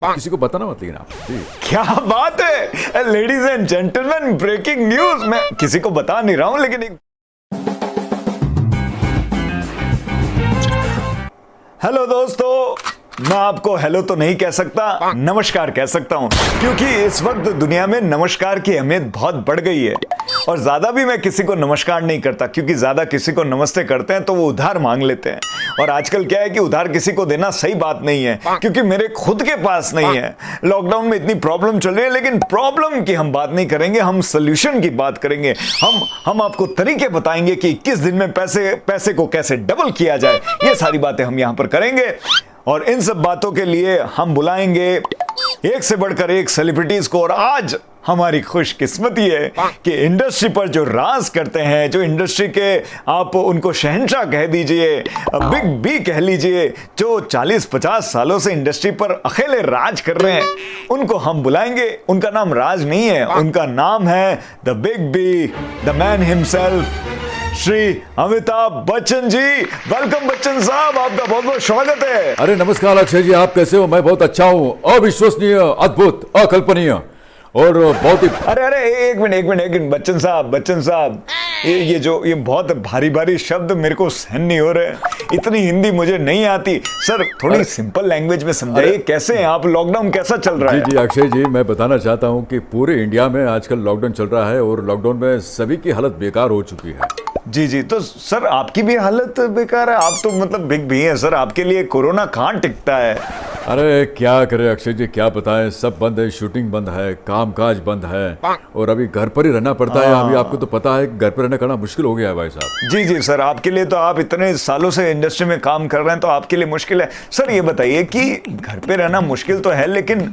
किसी को बताना मत लेकिन आप जी। क्या बात है ladies and gentleman, breaking news. मैं किसी को बता नहीं रहा हूं लेकिन हेलो दोस्तों, मैं आपको हेलो तो नहीं कह सकता, नमस्कार कह सकता हूं, क्योंकि इस वक्त दुनिया में नमस्कार की अहमियत बहुत बढ़ गई है। और ज्यादा भी मैं किसी को नमस्कार नहीं करता, क्योंकि ज्यादा किसी को नमस्ते करते हैं तो वो उधार मांग लेते हैं। और आजकल क्या है कि उधार किसी को देना सही बात नहीं है, क्योंकि मेरे खुद के पास नहीं है। लॉकडाउन में इतनी प्रॉब्लम चल रही है, लेकिन प्रॉब्लम की हम बात नहीं करेंगे, हम सोल्यूशन की बात करेंगे। हम आपको तरीके बताएंगे कि 21 दिन में पैसे को कैसे डबल किया जाए। ये सारी बातें हम यहां पर करेंगे। और इन सब बातों के लिए हम बुलाएंगे एक से बढ़कर एक सेलिब्रिटीज को। और आज हमारी खुशकिस्मती है कि इंडस्ट्री पर जो राज करते हैं, जो इंडस्ट्री के आप उनको शहंशाह कह दीजिए, बिग बी कह लीजिए, जो 40-50 सालों से इंडस्ट्री पर अकेले राज कर रहे हैं, उनको हम बुलाएंगे। उनका नाम राज नहीं है, उनका नाम है the big B, the man himself, Shri Amitabh Bachchan ji. Welcome Bachchan साहब, आपका बहुत बहुत स्वागत है। अरे नमस्कार अक्षय जी, आप कैसे हो? मैं बहुत अच्छा हूँ। अविश्वसनीय, अद्भुत, अकल्पनीय और बहुत ही। अरे एक मिनट बच्चन साहब, ये बहुत भारी शब्द मेरे को सहन नहीं हो रहे। इतनी हिंदी मुझे नहीं आती सर, थोड़ी सिंपल लैंग्वेज में समझाइए। कैसे हैं आप? लॉकडाउन कैसा चल रहा है? जी अक्षय जी, मैं बताना चाहता हूँ कि पूरे इंडिया में आजकल लॉकडाउन चल रहा है और लॉकडाउन में सभी की हालत बेकार हो चुकी है। जी तो सर आपकी भी हालत बेकार है। आप तो मतलब बिग भी हैं सर, आपके लिए कोरोना कहाँ टिकता है? अरे क्या करे अक्षय जी, क्या बताएं, सब बंद है, शूटिंग बंद है, कामकाज बंद है और अभी घर पर ही रहना पड़ता है। अभी आपको तो पता है घर पर रहना करना मुश्किल हो गया है भाई साहब। जी सर, आपके लिए तो, आप इतने सालों से इंडस्ट्री में काम कर रहे हैं तो आपके लिए मुश्किल है। सर ये बताइए कि घर पे रहना मुश्किल तो है, लेकिन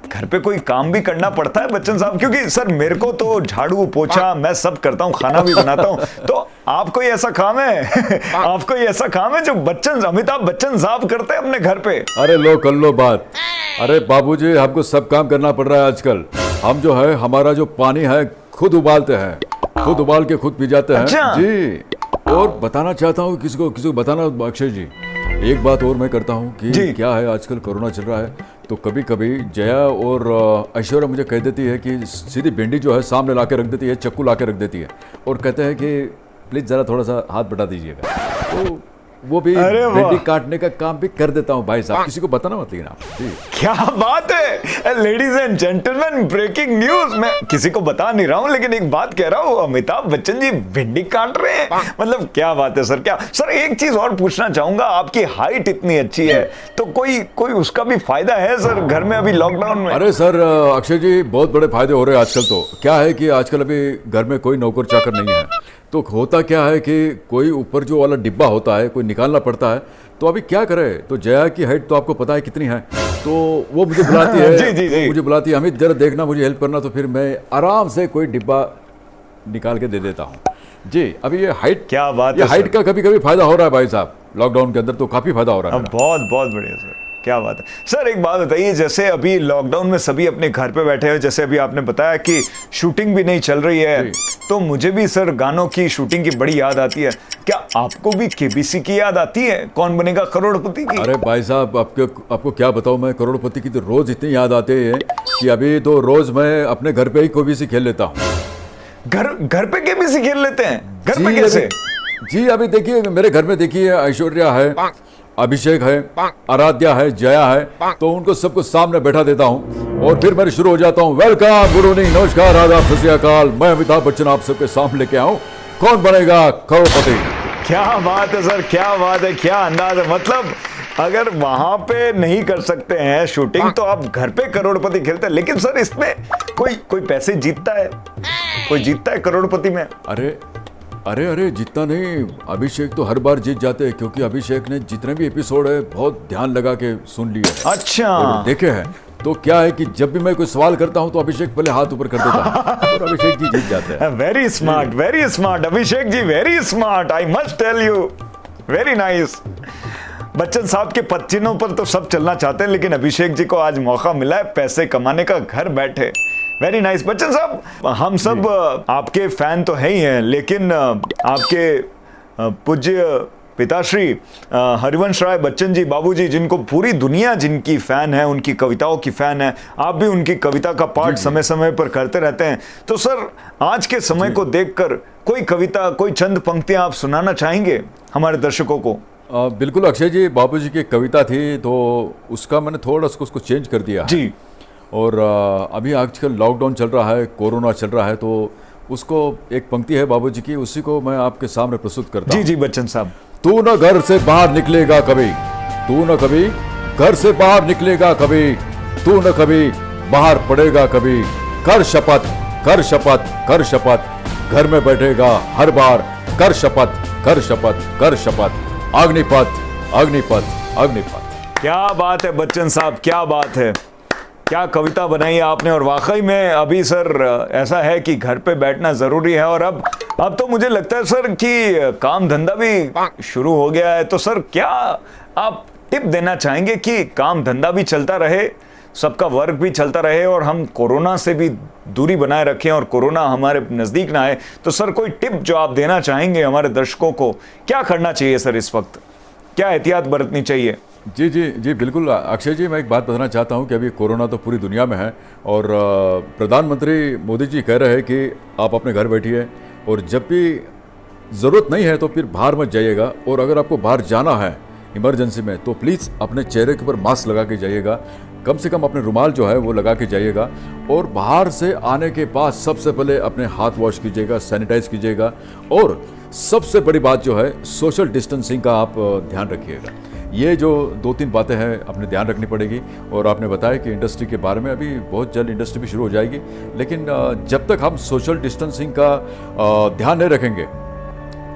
घर पे कोई काम भी करना पड़ता है बच्चन साहब? क्योंकि सर मेरे को तो झाड़ू पोछा मैं सब करता हूँ, खाना भी बनाता हूँ। तो आपको ये ऐसा काम है आपको ये ऐसा काम है जो अमिताभ बच्चन साहब करते हैं अपने घर पे? अरे लो कर लो बात। अरे बाबूजी, हमको सब काम करना पड़ रहा है आजकल। हम जो है, हमारा जो पानी है खुद उबालते हैं, खुद उबाल के खुद पी जाते हैं। अच्छा? जी। और बताना चाहता हूँ किसी को बताना अक्षय जी, एक बात और मैं करता हूँ कि क्या है, आजकल कोरोना चल रहा है तो कभी कभी जया और ऐश्वर्या मुझे कह देती है कि सीधी भिंडी जो है सामने ला के रख देती है, चक्कू ला के रख देती है और कहते हैं कि प्लीज जरा थोड़ा सा हाथ बटा दीजिएगा। तो वो भी भिंडी काटने का काम भी कर देता हूँ भाई साहब। किसी को बताना मत लेकिन आप जी। क्या बात है ladies and gentleman, breaking news. मैं किसी को बता नहीं रहा हूँ लेकिन एक बात कह रहा हूँ, अमिताभ बच्चन जी भिंडी काट रहे हैं, मतलब क्या बात है सर। क्या सर, एक चीज और पूछना चाहूंगा, आपकी हाइट इतनी अच्छी है तो कोई उसका भी फायदा है सर घर में अभी लॉकडाउन में? अरे सर अक्षय जी, बहुत बड़े फायदे हो रहे हैं आजकल। तो क्या है कि आजकल अभी घर में कोई नौकर चाकर नहीं है, तो होता क्या है कि कोई ऊपर जो वाला डिब्बा होता है कोई निकालना पड़ता है। तो अभी क्या करे, तो जया की हाइट तो आपको पता है कितनी है, तो वो मुझे बुलाती है जी। मुझे बुलाती है, अमित जरा देखना, मुझे हेल्प करना। तो फिर मैं आराम से कोई डिब्बा निकाल के दे देता हूँ जी। अभी ये हाइट, क्या बात है, ये हाइट का कभी कभी फायदा हो रहा है भाई साहब लॉकडाउन के अंदर, तो काफी फायदा हो रहा है। बहुत बढ़िया सर, क्या बात है। सर एक बात बताइए, जैसे अभी लॉकडाउन में सभी अपने घर पे बैठे हैं, जैसे अभी आपने बताया कि शूटिंग भी नहीं चल रही है, तो मुझे भी सर गानों की शूटिंग की बड़ी याद आती है। क्या आपको भी केबीसी की याद आती है, कौन बनेगा करोड़पति की? अरे भाई साहब, आपको क्या बताऊं, मैं करोड़पति की तो रोज इतनी याद आती है कि अभी तो रोज मैं अपने घर पे ही केबीसी खेल लेता हूँ। घर पे केबीसी खेल लेते हैं? घर पे कैसे? जी अभी देखिए मेरे घर में, देखिए ऐश्वर्या है, अभिषेक है, आराध्या है, जया है, तो उनको सबको सामने बैठा देता हूँ और फिर मैं शुरू हो जाता हूँ। वेलकम, गुड इवनिंग, नमस्कार, आदाब, सत श्री अकाल, मैं अमिताभ बच्चन आप सबके सामने लेके आऊँ, कौन बनेगा करोड़पति। क्या बात है सर, क्या बात है, क्या अंदाज है। मतलब अगर वहां पे नहीं कर सकते हैं शूटिंग तो आप घर पे करोड़पति खेलते हैं। लेकिन सर इसमें कोई पैसे जीतता है? कोई जीतता है करोड़पति में? अरे जितना नहीं, अभिषेक तो हर बार जीत जाते हैं, क्योंकि अभिषेक ने जितने भी एपिसोड है बहुत ध्यान लगा के सुन लिए। अच्छा, देखे हैं। तो क्या है कि जब भी मैं कोई सवाल करता हूं तो अभिषेक पहले हाथ ऊपर कर देता है और अभिषेक जी जीत जाते हैं। Very smart Abhishek ji, very smart, I must tell you, very nice. Bachchan साहब के पच्चीनों पर तो सब चलना चाहते हैं, लेकिन अभिषेक जी को आज मौका मिला है पैसे कमाने का घर बैठे। वेरी नाइस बच्चन साहब, हम सब आपके फैन तो है ही हैं, लेकिन आपके पूज्य पिताश्री हरिवंश राय बच्चन जी, बाबूजी, जिनको पूरी दुनिया जिनकी फैन है, उनकी कविताओं की फैन है, आप भी उनकी कविता का पाठ समय समय पर करते रहते हैं। तो सर, आज के समय को देखकर कोई कविता, कोई चंद पंक्तियां आप सुनाना चाहेंगे हमारे दर्शकों को? बिल्कुल अक्षय जी, बाबूजी की कविता थी तो उसका मैंने थोड़ा सा उसको चेंज कर दिया है। जी। और अभी आजकल लॉकडाउन चल रहा है, कोरोना चल रहा है, तो उसको एक पंक्ति है बाबूजी की, उसी को मैं आपके सामने प्रस्तुत करता हूं। जी जी बच्चन साहब। तू न घर से बाहर निकलेगा कभी, तू न कभी घर से बाहर निकलेगा कभी, तू न कभी बाहर पड़ेगा कभी, कर शपथ कर शपथ कर शपथ, घर में बैठेगा हर बार, कर शपथ कर शपथ कर शपथ, अग्निपथ अग्निपथ अग्निपथ। क्या बात है बच्चन साहब, क्या बात है, क्या कविता बनाई है आपने। और वाकई में अभी सर ऐसा है कि घर पे बैठना जरूरी है, और अब तो मुझे लगता है सर कि काम धंधा भी शुरू हो गया है। तो सर, क्या आप टिप देना चाहेंगे कि काम धंधा भी चलता रहे, सबका वर्क भी चलता रहे, और हम कोरोना से भी दूरी बनाए रखें और कोरोना हमारे नजदीक ना आए? तो सर, कोई टिप जो आप देना चाहेंगे हमारे दर्शकों को, क्या करना चाहिए सर इस वक्त, क्या एहतियात बरतनी चाहिए? जी जी जी बिल्कुल अक्षय जी, मैं एक बात बताना चाहता हूं कि अभी कोरोना तो पूरी दुनिया में है, और प्रधानमंत्री मोदी जी कह रहे हैं कि आप अपने घर बैठिए, और जब भी ज़रूरत नहीं है तो फिर बाहर मत जाइएगा, और अगर आपको बाहर जाना है इमरजेंसी में तो प्लीज़ अपने चेहरे के ऊपर मास्क लगा के जाइएगा, कम से कम अपने रुमाल जो है वो लगा के जाइएगा, और बाहर से आने के बाद सबसे पहले अपने हाथ वॉश कीजिएगा, सैनिटाइज कीजिएगा, और सबसे बड़ी बात जो है सोशल डिस्टेंसिंग का आप ध्यान रखिएगा। ये जो 2-3 बातें हैं अपने ध्यान रखनी पड़ेगी। और आपने बताया कि इंडस्ट्री के बारे में, अभी बहुत जल्द इंडस्ट्री भी शुरू हो जाएगी, लेकिन जब तक हम सोशल डिस्टेंसिंग का ध्यान नहीं रखेंगे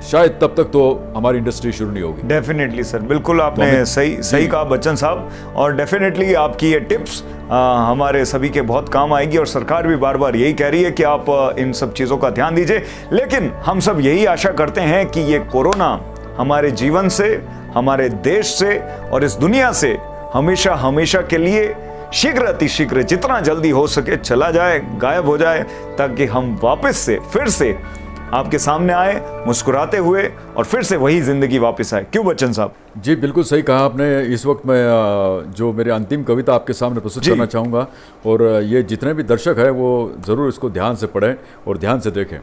शायद तब तक तो हमारी इंडस्ट्री शुरू नहीं होगी। डेफिनेटली सर, बिल्कुल आपने सही कहा बच्चन साहब, और डेफिनेटली आपकी ये टिप्स हमारे सभी के बहुत काम आएगी, और सरकार भी बार बार यही कह रही है कि आप इन सब चीज़ों का ध्यान दीजिए। लेकिन हम सब यही आशा करते हैं कि ये कोरोना हमारे जीवन से, हमारे देश से और इस दुनिया से हमेशा हमेशा के लिए शीघ्र अतिशीघ्र जितना जल्दी हो सके चला जाए, गायब हो जाए, ताकि हम वापस से फिर से आपके सामने आए मुस्कुराते हुए, और फिर से वही जिंदगी वापस आए। क्यों बच्चन साहब? जी बिल्कुल सही कहा आपने। इस वक्त मैं जो मेरी अंतिम कविता आपके सामने प्रस्तुत करना चाहूँगा, और ये जितने भी दर्शक हैं वो ज़रूर इसको ध्यान से पढ़ें और ध्यान से देखें।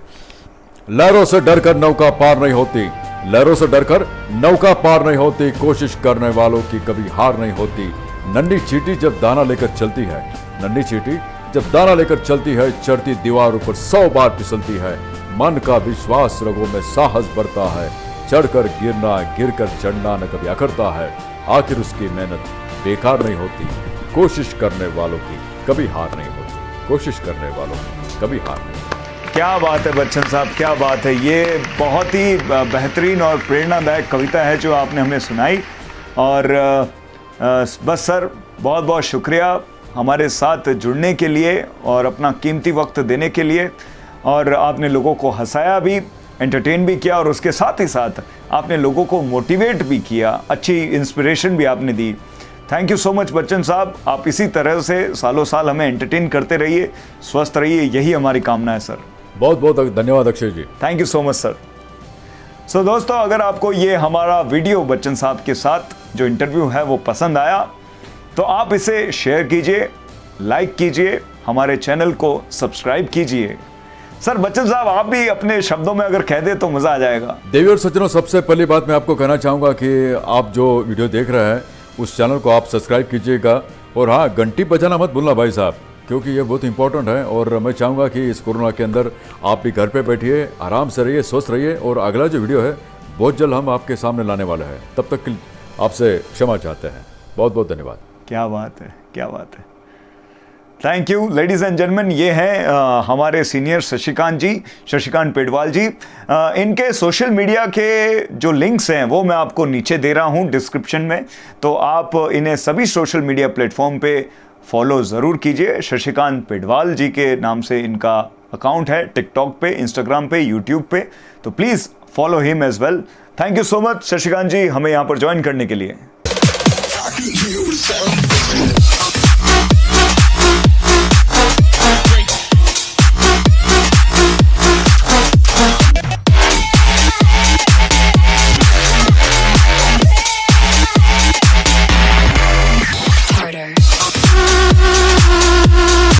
लहरों से डरकर नौका पार नहीं होती, लहरों से डरकर नौका पार नहीं होती, कोशिश करने वालों की कभी हार नहीं होती। नन्ही चींटी जब दाना लेकर चलती है, नन्ही चींटी जब दाना लेकर चलती है, चढ़ती दीवार ऊपर 100 बार फिसलती है। मन का विश्वास रगों में साहस बढ़ता है, चढ़कर गिरना गिरकर चढ़ना न कभी अखरता है। आखिर उसकी मेहनत बेकार नहीं होती, कोशिश करने वालों की कभी हार नहीं होती, कोशिश करने वालों की कभी हार नहीं होती। क्या बात है बच्चन साहब, क्या बात है। ये बहुत ही बेहतरीन और प्रेरणादायक कविता है जो आपने हमें सुनाई। और बस सर, बहुत बहुत शुक्रिया हमारे साथ जुड़ने के लिए और अपना कीमती वक्त देने के लिए। और आपने लोगों को हंसाया भी, एंटरटेन भी किया, और उसके साथ ही साथ आपने लोगों को मोटिवेट भी किया, अच्छी इंस्पिरेशन भी आपने दी। Thank you so much Bachchan साहब। आप इसी तरह से सालों साल हमें एंटरटेन करते रहिए, स्वस्थ रहिए, यही हमारी कामना है सर। बहुत बहुत धन्यवाद Akshay ji. Thank you so much sir. So दोस्तों, अगर आपको ये हमारा वीडियो बच्चन साहब के साथ जो इंटरव्यू है वो पसंद आया तो आप इसे शेयर कीजिए, लाइक कीजिए, हमारे चैनल को सब्सक्राइब कीजिए। सर बच्चन साहब, आप भी अपने शब्दों में अगर कह दे तो मजा आ जाएगा। देवी और सज्जनों, सबसे पहली बात मैं आपको कहना चाहूँगा कि आप जो वीडियो देख रहे हैं उस चैनल को आप सब्सक्राइब कीजिएगा, और हाँ, घंटी बजाना मत भूलना भाई साहब, क्योंकि ये बहुत इंपॉर्टेंट है। और मैं चाहूँगा कि इस कोरोना के अंदर आप भी घर पे बैठिए, आराम से रहिए, स्वस्थ रहिए, और अगला जो वीडियो है बहुत जल्द हम आपके सामने लाने वाले हैं। तब तक आपसे क्षमा चाहते हैं। बहुत बहुत धन्यवाद। क्या बात है, क्या बात है। Thank you ladies and gentleman. ये हैं हमारे सीनियर शशिकांत पेडवाल जी। इनके सोशल मीडिया के जो लिंक्स हैं वो मैं आपको नीचे दे रहा हूँ डिस्क्रिप्शन में, तो आप इन्हें सभी सोशल मीडिया प्लेटफॉर्म पे फॉलो ज़रूर कीजिए। शशिकांत पेडवाल जी के नाम से इनका अकाउंट है, टिकटॉक पे, इंस्टाग्राम पे, यूट्यूब पे, तो please follow him as well. Thank you so much Shashikant ji, हमें यहाँ पर ज्वाइन करने के लिए।